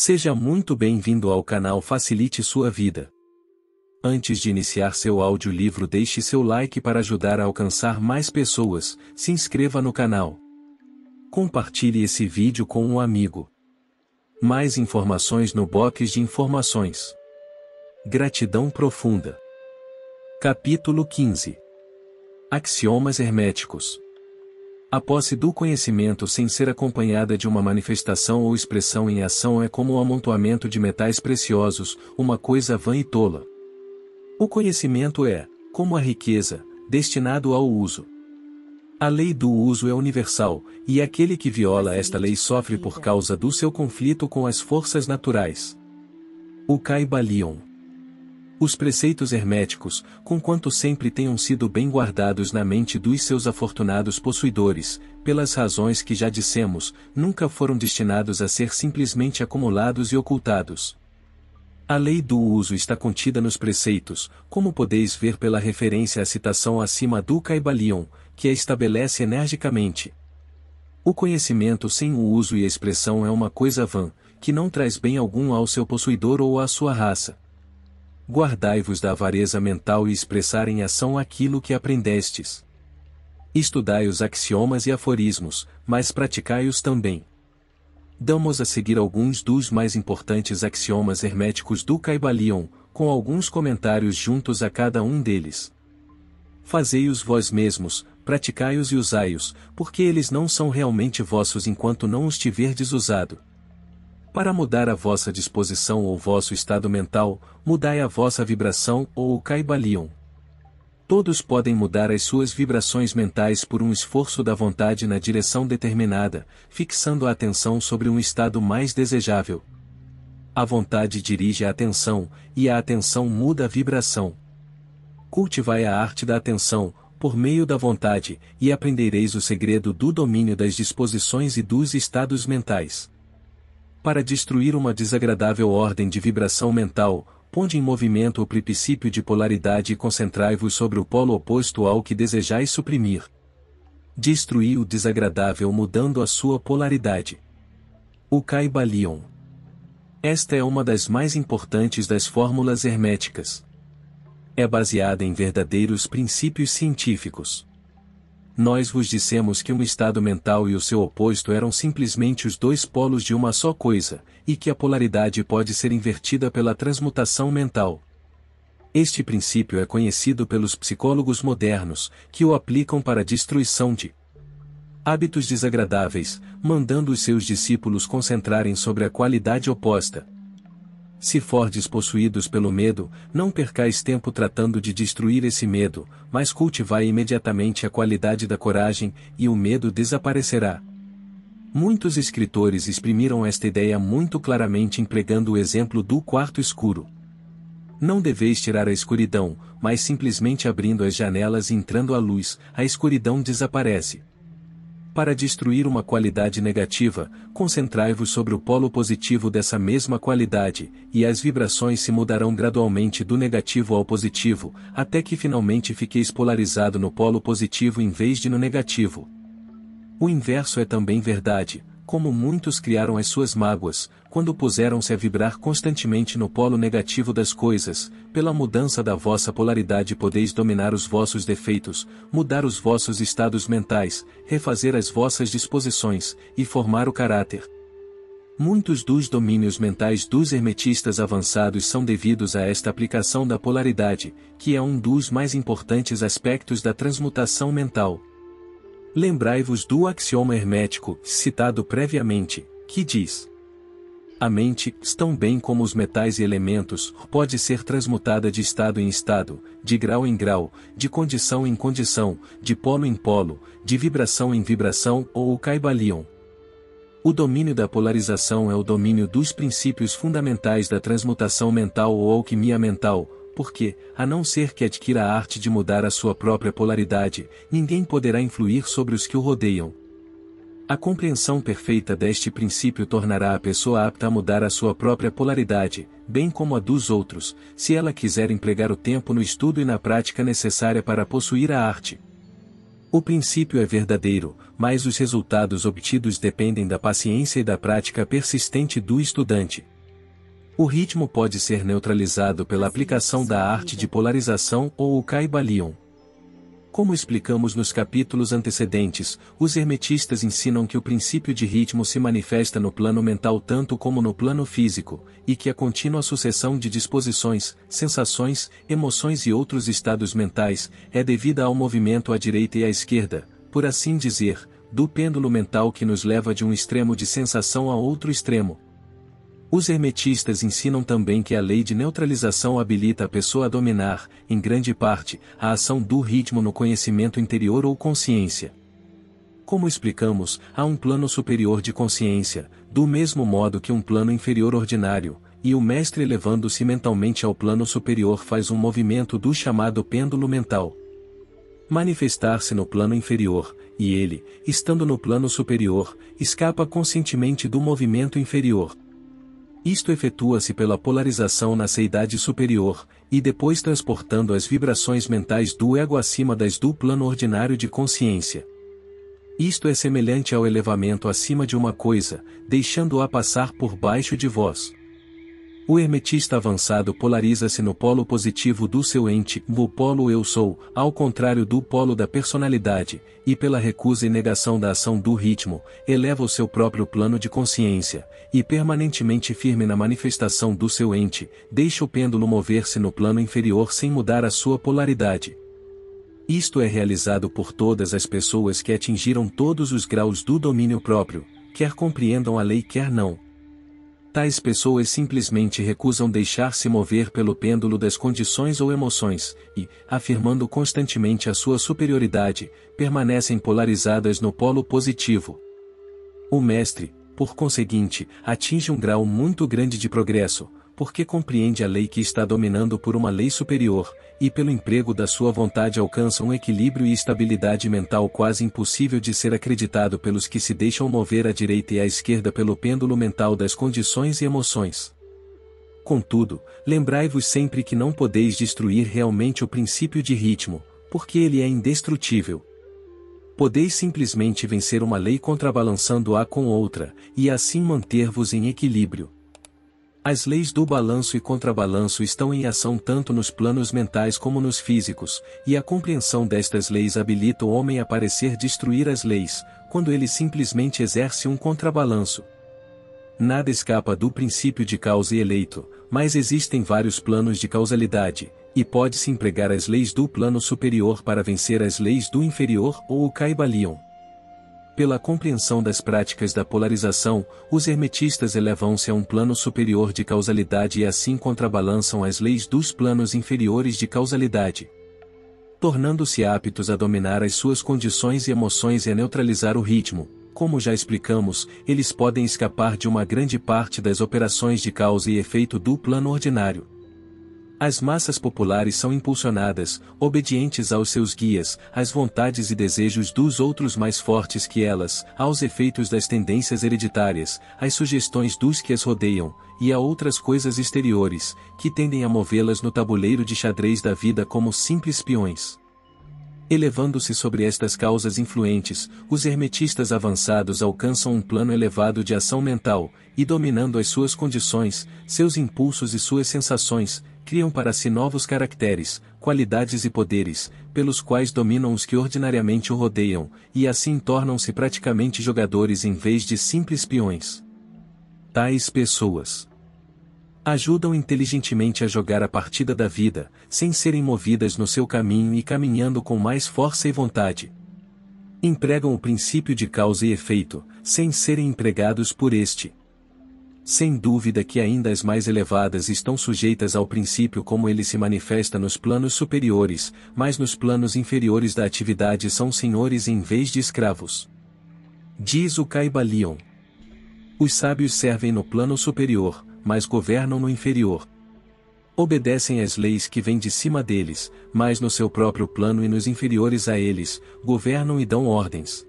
Seja muito bem-vindo ao canal Facilite Sua Vida. Antes de iniciar seu audiolivro, deixe seu like para ajudar a alcançar mais pessoas, se inscreva no canal. Compartilhe esse vídeo com um amigo. Mais informações no box de informações. Gratidão profunda. Capítulo 15. Axiomas herméticos. A posse do conhecimento sem ser acompanhada de uma manifestação ou expressão em ação é como o amontoamento de metais preciosos, uma coisa vã e tola. O conhecimento é, como a riqueza, destinado ao uso. A lei do uso é universal, e aquele que viola esta lei sofre por causa do seu conflito com as forças naturais. O Kybalion. Os preceitos herméticos, conquanto sempre tenham sido bem guardados na mente dos seus afortunados possuidores, pelas razões que já dissemos, nunca foram destinados a ser simplesmente acumulados e ocultados. A lei do uso está contida nos preceitos, como podeis ver pela referência à citação acima do Kybalion, que a estabelece energicamente. O conhecimento sem o uso e a expressão é uma coisa vã, que não traz bem algum ao seu possuidor ou à sua raça. Guardai-vos da avareza mental e expressar em ação aquilo que aprendestes. Estudai os axiomas e aforismos, mas praticai-os também. Damos a seguir alguns dos mais importantes axiomas herméticos do Kybalion, com alguns comentários juntos a cada um deles. Fazei-os vós mesmos, praticai-os e usai-os, porque eles não são realmente vossos enquanto não os tiverdes usado. Para mudar a vossa disposição ou vosso estado mental, mudai a vossa vibração ou o Kybalion. Todos podem mudar as suas vibrações mentais por um esforço da vontade na direção determinada, fixando a atenção sobre um estado mais desejável. A vontade dirige a atenção, e a atenção muda a vibração. Cultivai a arte da atenção, por meio da vontade, e aprendereis o segredo do domínio das disposições e dos estados mentais. Para destruir uma desagradável ordem de vibração mental, ponde em movimento o princípio de polaridade e concentrai-vos sobre o polo oposto ao que desejais suprimir. Destruí o desagradável mudando a sua polaridade. O Kybalion. Esta é uma das mais importantes das fórmulas herméticas. É baseada em verdadeiros princípios científicos. Nós vos dissemos que um estado mental e o seu oposto eram simplesmente os dois polos de uma só coisa, e que a polaridade pode ser invertida pela transmutação mental. Este princípio é conhecido pelos psicólogos modernos, que o aplicam para a destruição de hábitos desagradáveis, mandando os seus discípulos concentrarem sobre a qualidade oposta. Se fordes possuídos pelo medo, não percais tempo tratando de destruir esse medo, mas cultivai imediatamente a qualidade da coragem, e o medo desaparecerá. Muitos escritores exprimiram esta ideia muito claramente empregando o exemplo do quarto escuro. Não deveis tirar a escuridão, mas simplesmente abrindo as janelas e entrando a luz, a escuridão desaparece. Para destruir uma qualidade negativa, concentrai-vos sobre o polo positivo dessa mesma qualidade, e as vibrações se mudarão gradualmente do negativo ao positivo, até que finalmente fiqueis polarizado no polo positivo em vez de no negativo. O inverso é também verdade, como muitos criaram as suas mágoas, quando puseram-se a vibrar constantemente no polo negativo das coisas. Pela mudança da vossa polaridade podeis dominar os vossos defeitos, mudar os vossos estados mentais, refazer as vossas disposições, e formar o caráter. Muitos dos domínios mentais dos hermetistas avançados são devidos a esta aplicação da polaridade, que é um dos mais importantes aspectos da transmutação mental. Lembrai-vos do axioma hermético, citado previamente, que diz: a mente, tão bem como os metais e elementos, pode ser transmutada de estado em estado, de grau em grau, de condição em condição, de polo em polo, de vibração em vibração ou o Kybalion. O domínio da polarização é o domínio dos princípios fundamentais da transmutação mental ou alquimia mental, porque, a não ser que adquira a arte de mudar a sua própria polaridade, ninguém poderá influir sobre os que o rodeiam. A compreensão perfeita deste princípio tornará a pessoa apta a mudar a sua própria polaridade, bem como a dos outros, se ela quiser empregar o tempo no estudo e na prática necessária para possuir a arte. O princípio é verdadeiro, mas os resultados obtidos dependem da paciência e da prática persistente do estudante. O ritmo pode ser neutralizado pela aplicação da arte de polarização ou o Kybalion. Como explicamos nos capítulos antecedentes, os hermetistas ensinam que o princípio de ritmo se manifesta no plano mental tanto como no plano físico, e que a contínua sucessão de disposições, sensações, emoções e outros estados mentais é devida ao movimento à direita e à esquerda, por assim dizer, do pêndulo mental que nos leva de um extremo de sensação a outro extremo. Os hermetistas ensinam também que a lei de neutralização habilita a pessoa a dominar, em grande parte, a ação do ritmo no conhecimento interior ou consciência. Como explicamos, há um plano superior de consciência, do mesmo modo que um plano inferior ordinário, e o mestre elevando-se mentalmente ao plano superior faz um movimento do chamado pêndulo mental. Manifestar-se no plano inferior, e ele, estando no plano superior, escapa conscientemente do movimento inferior. Isto efetua-se pela polarização na seidade superior, e depois transportando as vibrações mentais do ego acima das do plano ordinário de consciência. Isto é semelhante ao elevamento acima de uma coisa, deixando-a passar por baixo de vós. O hermetista avançado polariza-se no polo positivo do seu ente, no polo eu sou, ao contrário do polo da personalidade, e pela recusa e negação da ação do ritmo, eleva o seu próprio plano de consciência, e permanentemente firme na manifestação do seu ente, deixa o pêndulo mover-se no plano inferior sem mudar a sua polaridade. Isto é realizado por todas as pessoas que atingiram todos os graus do domínio próprio, quer compreendam a lei quer não. Tais pessoas simplesmente recusam deixar-se mover pelo pêndulo das condições ou emoções, e, afirmando constantemente a sua superioridade, permanecem polarizadas no polo positivo. O mestre, por conseguinte, atinge um grau muito grande de progresso, porque compreende a lei que está dominando por uma lei superior, e pelo emprego da sua vontade alcança um equilíbrio e estabilidade mental quase impossível de ser acreditado pelos que se deixam mover à direita e à esquerda pelo pêndulo mental das condições e emoções. Contudo, lembrai-vos sempre que não podeis destruir realmente o princípio de ritmo, porque ele é indestrutível. Podeis simplesmente vencer uma lei contrabalançando-a com outra, e assim manter-vos em equilíbrio. As leis do balanço e contrabalanço estão em ação tanto nos planos mentais como nos físicos, e a compreensão destas leis habilita o homem a parecer destruir as leis, quando ele simplesmente exerce um contrabalanço. Nada escapa do princípio de causa e eleito, mas existem vários planos de causalidade, e pode-se empregar as leis do plano superior para vencer as leis do inferior ou o Kybalion. Pela compreensão das práticas da polarização, os hermetistas elevam-se a um plano superior de causalidade e assim contrabalançam as leis dos planos inferiores de causalidade. Tornando-se aptos a dominar as suas condições e emoções e a neutralizar o ritmo, como já explicamos, eles podem escapar de uma grande parte das operações de causa e efeito do plano ordinário. As massas populares são impulsionadas, obedientes aos seus guias, às vontades e desejos dos outros mais fortes que elas, aos efeitos das tendências hereditárias, às sugestões dos que as rodeiam, e a outras coisas exteriores, que tendem a movê-las no tabuleiro de xadrez da vida como simples peões. Elevando-se sobre estas causas influentes, os hermetistas avançados alcançam um plano elevado de ação mental, e dominando as suas condições, seus impulsos e suas sensações, criam para si novos caracteres, qualidades e poderes, pelos quais dominam os que ordinariamente o rodeiam, e assim tornam-se praticamente jogadores em vez de simples peões. Tais pessoas ajudam inteligentemente a jogar a partida da vida, sem serem movidas no seu caminho e caminhando com mais força e vontade. Empregam o princípio de causa e efeito, sem serem empregados por este. Sem dúvida que ainda as mais elevadas estão sujeitas ao princípio como ele se manifesta nos planos superiores, mas nos planos inferiores da atividade são senhores em vez de escravos. Diz o Kybalion. Os sábios servem no plano superior, mas governam no inferior. Obedecem às leis que vêm de cima deles, mas no seu próprio plano e nos inferiores a eles, governam e dão ordens.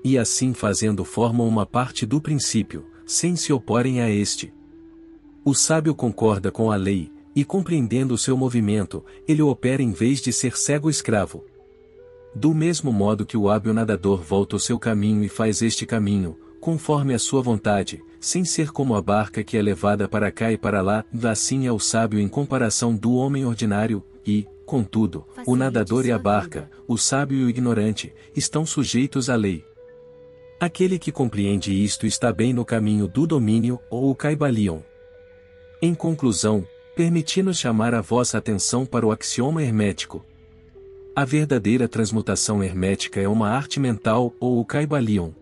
e assim fazendo formam uma parte do princípio, sem se oporem a este. O sábio concorda com a lei, e compreendendo o seu movimento, ele o opera em vez de ser cego escravo. Do mesmo modo que o hábil nadador volta o seu caminho e faz este caminho, conforme a sua vontade, sem ser como a barca que é levada para cá e para lá, assim é o sábio em comparação do homem ordinário, e, contudo, o nadador e a barca, o sábio e o ignorante, estão sujeitos à lei. Aquele que compreende isto está bem no caminho do domínio, ou o Caibalion. Em conclusão, permiti-nos chamar a vossa atenção para o axioma hermético. A verdadeira transmutação hermética é uma arte mental, ou o Caibalion.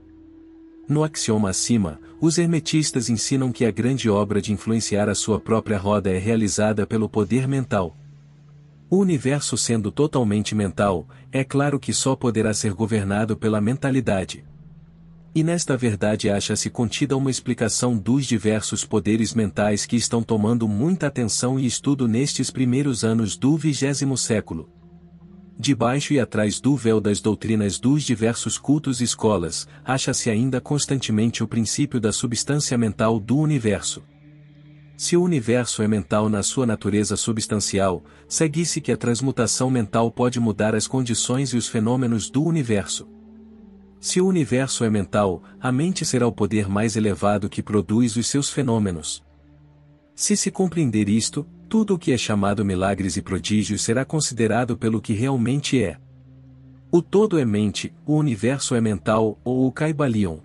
No axioma acima, os hermetistas ensinam que a grande obra de influenciar a sua própria roda é realizada pelo poder mental. O universo sendo totalmente mental, é claro que só poderá ser governado pela mentalidade. E nesta verdade acha-se contida uma explicação dos diversos poderes mentais que estão tomando muita atenção e estudo nestes primeiros anos do 20º século. Debaixo e atrás do véu das doutrinas dos diversos cultos e escolas, acha-se ainda constantemente o princípio da substância mental do universo. Se o universo é mental na sua natureza substancial, segue-se que a transmutação mental pode mudar as condições e os fenômenos do universo. Se o universo é mental, a mente será o poder mais elevado que produz os seus fenômenos. Se se compreender isto, tudo o que é chamado milagres e prodígios será considerado pelo que realmente é. O todo é mente, o universo é mental, ou o Caibalion.